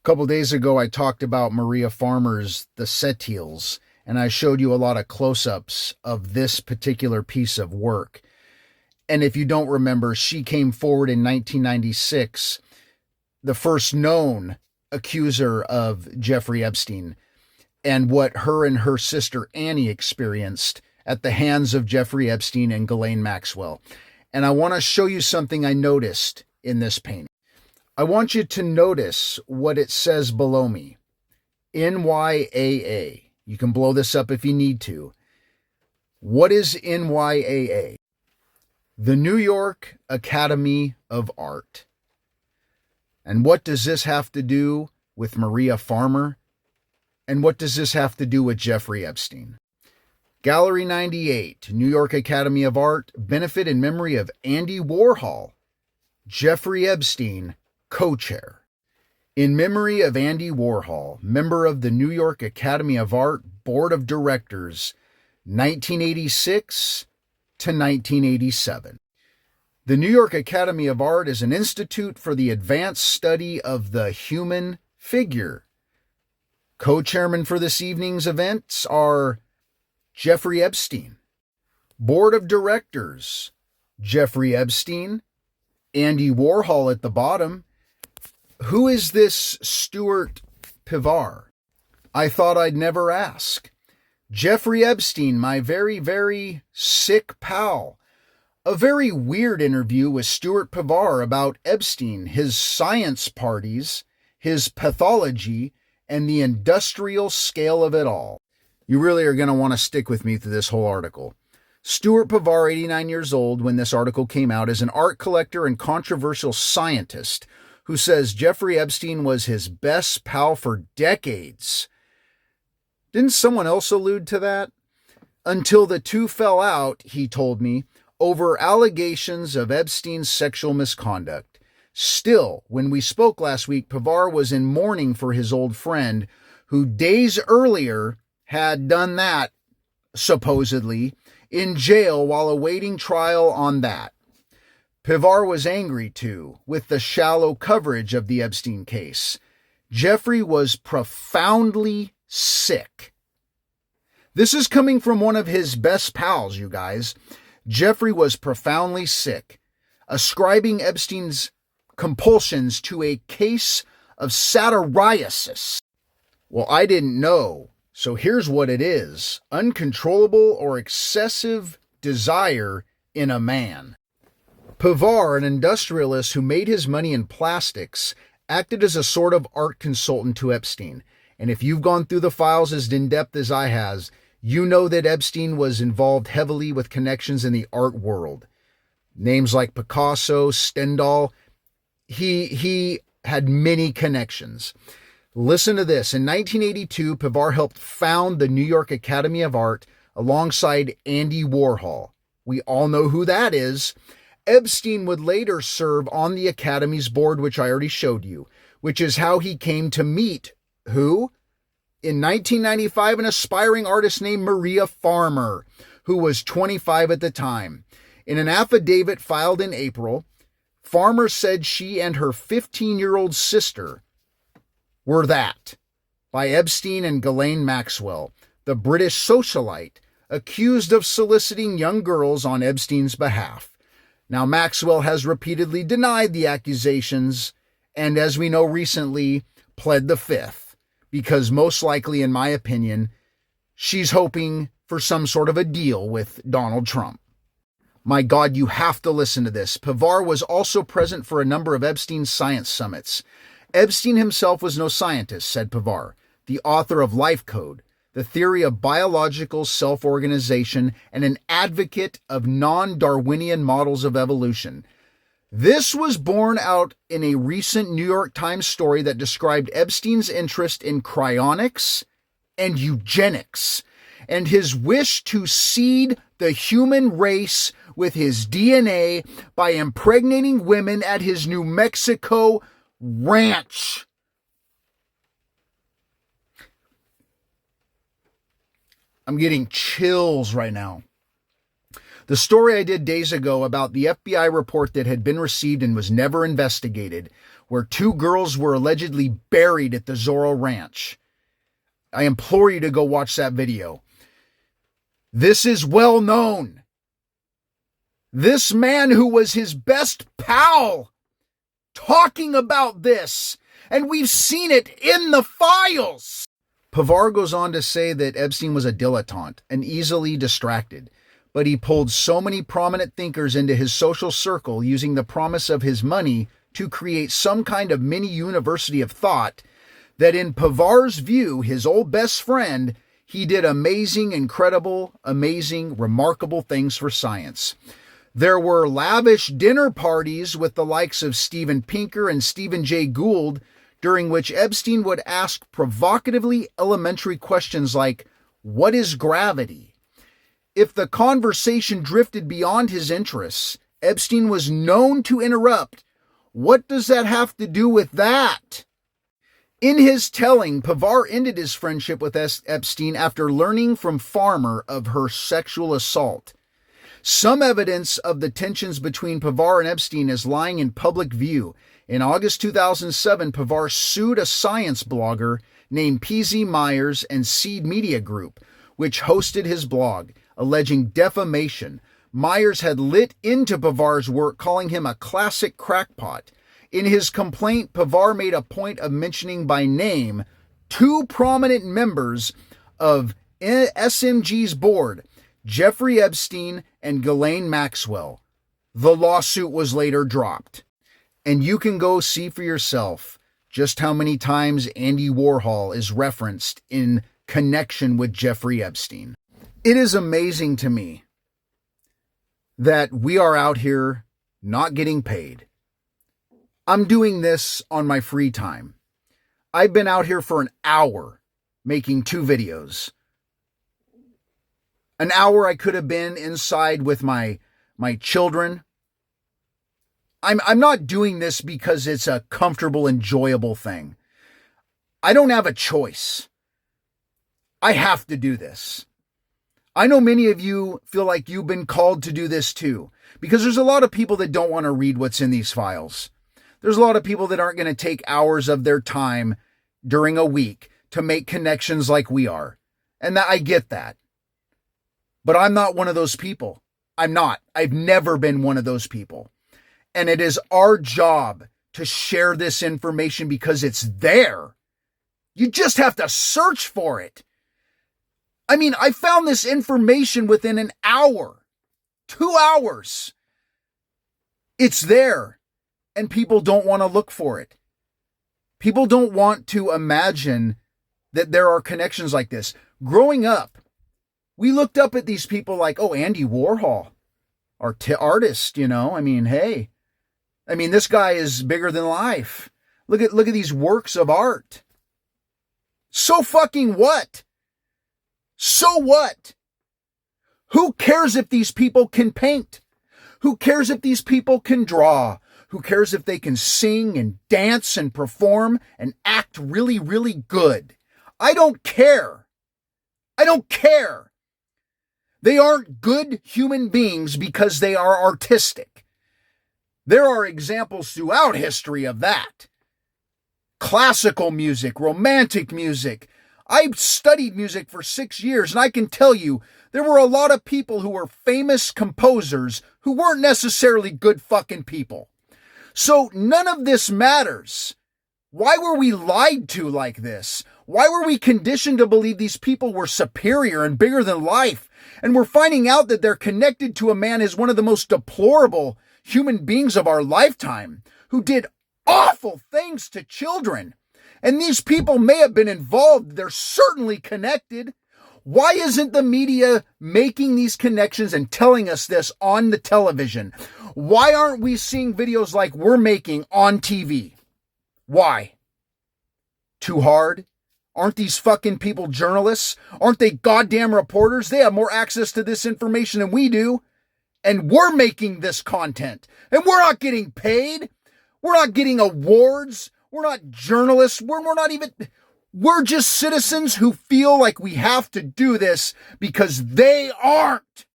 couple days ago, I talked about Maria Farmer's The Setils, and I showed you a lot of close-ups of this particular piece of work. And if you don't remember, she came forward in 1996, the first known accuser of Jeffrey Epstein, and what her and her sister Annie experienced at the hands of Jeffrey Epstein and Ghislaine Maxwell. And I want to show you something I noticed in this painting. I want you to notice what it says below me. NYAA. You can blow this up if you need to. What is NYAA? The New York Academy of Art. And what does this have to do with Maria Farmer? And what does this have to do with Jeffrey Epstein? Gallery 98, New York Academy of Art, benefit in memory of Andy Warhol, Jeffrey Epstein, co-chair. In memory of Andy Warhol, member of the New York Academy of Art Board of Directors, 1986 to 1987. The New York Academy of Art is an institute for the advanced study of the human figure. Co-chairmen for this evening's events are Jeffrey Epstein. Board of Directors, Jeffrey Epstein, Andy Warhol at the bottom. Who is this Stuart Pivar? I thought I'd never ask. Jeffrey Epstein, my very, very sick pal. A very weird interview with Stuart Pivar about Epstein, his science parties, his pathology, and the industrial scale of it all. You really are going to want to stick with me through this whole article. Stuart Pivar, 89 years old when this article came out, is an art collector and controversial scientist who says Jeffrey Epstein was his best pal for decades. Didn't someone else allude to that? Until the two fell out, he told me, over allegations of Epstein's sexual misconduct. Still, when we spoke last week, Pivar was in mourning for his old friend who days earlier had done that, supposedly, in jail while awaiting trial on that. Pivar was angry, too, with the shallow coverage of the Epstein case. Jeffrey was profoundly sick. This is coming from one of his best pals, you guys. Jeffrey was profoundly sick, ascribing Epstein's compulsions to a case of satyriasis. Well, I didn't know. So here's what it is: uncontrollable or excessive desire in a man. Pivar, an industrialist who made his money in plastics, acted as a sort of art consultant to Epstein. And if you've gone through the files as in-depth as I has, you know that Epstein was involved heavily with connections in the art world. Names like Picasso, Stendhal, he had many connections. Listen to this. In 1982, Pivar helped found the New York Academy of Art alongside Andy Warhol. We all know who that is. Epstein would later serve on the Academy's board, which I already showed you, which is how he came to meet who? In 1995, an aspiring artist named Maria Farmer, who was 25 at the time. In an affidavit filed in April, Farmer said she and her 15-year-old sister were that by Epstein and Ghislaine Maxwell, the British socialite, accused of soliciting young girls on Epstein's behalf. Now, Maxwell has repeatedly denied the accusations and, as we know recently, pled the fifth, because most likely, in my opinion, she's hoping for some sort of a deal with Donald Trump. My God, you have to listen to this. Pivar was also present for a number of Epstein's science summits. Epstein himself was no scientist, said Pivar, the author of Life Code, the theory of biological self-organization, and an advocate of non-Darwinian models of evolution. This was borne out in a recent New York Times story that described Epstein's interest in cryonics and eugenics, and his wish to seed the human race with his DNA by impregnating women at his New Mexico ranch. I'm getting chills right now. The story I did days ago about the FBI report that had been received and was never investigated where 2 girls were allegedly buried at the Zorro Ranch. I implore you to go watch that video. This is well known. This man who was his best pal talking about this, and we've seen it in the files. Pivar goes on to say that Epstein was a dilettante and easily distracted, but he pulled so many prominent thinkers into his social circle using the promise of his money to create some kind of mini university of thought that in Pivar's view, his old best friend, he did amazing, incredible, amazing, remarkable things for science. There were lavish dinner parties with the likes of Steven Pinker and Stephen Jay Gould, during which Epstein would ask provocatively elementary questions like, what is gravity? If the conversation drifted beyond his interests, Epstein was known to interrupt. What does that have to do with that? In his telling, Pivar ended his friendship with Epstein after learning from Farmer of her sexual assault. Some evidence of the tensions between Pivar and Epstein is lying in public view. In August 2007, Pivar sued a science blogger named PZ Myers and Seed Media Group, which hosted his blog, alleging defamation. Myers had lit into Pivar's work, calling him a classic crackpot. In his complaint, Pivar made a point of mentioning by name 2 prominent members of SMG's board, Jeffrey Epstein and Ghislaine Maxwell. The lawsuit was later dropped. And you can go see for yourself just how many times Andy Warhol is referenced in connection with Jeffrey Epstein. It is amazing to me that we are out here not getting paid. I'm doing this on my free time. I've been out here for an hour making 2 videos. An hour I could have been inside with my children. I'm not doing this because it's a comfortable, enjoyable thing. I don't have a choice. I have to do this. I know many of you feel like you've been called to do this too, because there's a lot of people that don't want to read what's in these files. There's a lot of people that aren't going to take hours of their time during a week to make connections like we are. And I get that. But I'm not one of those people. I'm not. I've never been one of those people. And it is our job to share this information because it's there. You just have to search for it. I mean, I found this information within an hour, 2 hours. It's there, and people don't want to look for it. People don't want to imagine that there are connections like this. Growing up, we looked up at these people like, oh, Andy Warhol, artist, you know. I mean, hey. I mean, this guy is bigger than life. Look at these works of art. So fucking what? So what? Who cares if these people can paint? Who cares if these people can draw? Who cares if they can sing and dance and perform and act really, really good? I don't care. I don't care. They aren't good human beings because they are artistic. There are examples throughout history of that. Classical music, romantic music. I studied music for 6 years, and I can tell you there were a lot of people who were famous composers who weren't necessarily good fucking people. So none of this matters. Why were we lied to like this? Why were we conditioned to believe these people were superior and bigger than life? And we're finding out that they're connected to a man who's one of the most deplorable human beings of our lifetime, who did awful things to children. And these people may have been involved. They're certainly connected. Why isn't the media making these connections and telling us this on the television? Why aren't we seeing videos like we're making on TV? Why? Too hard? Aren't these fucking people journalists? Aren't they goddamn reporters? They have more access to this information than we do. And we're making this content. And we're not getting paid. We're not getting awards. We're not journalists. We're just citizens who feel like we have to do this because they aren't.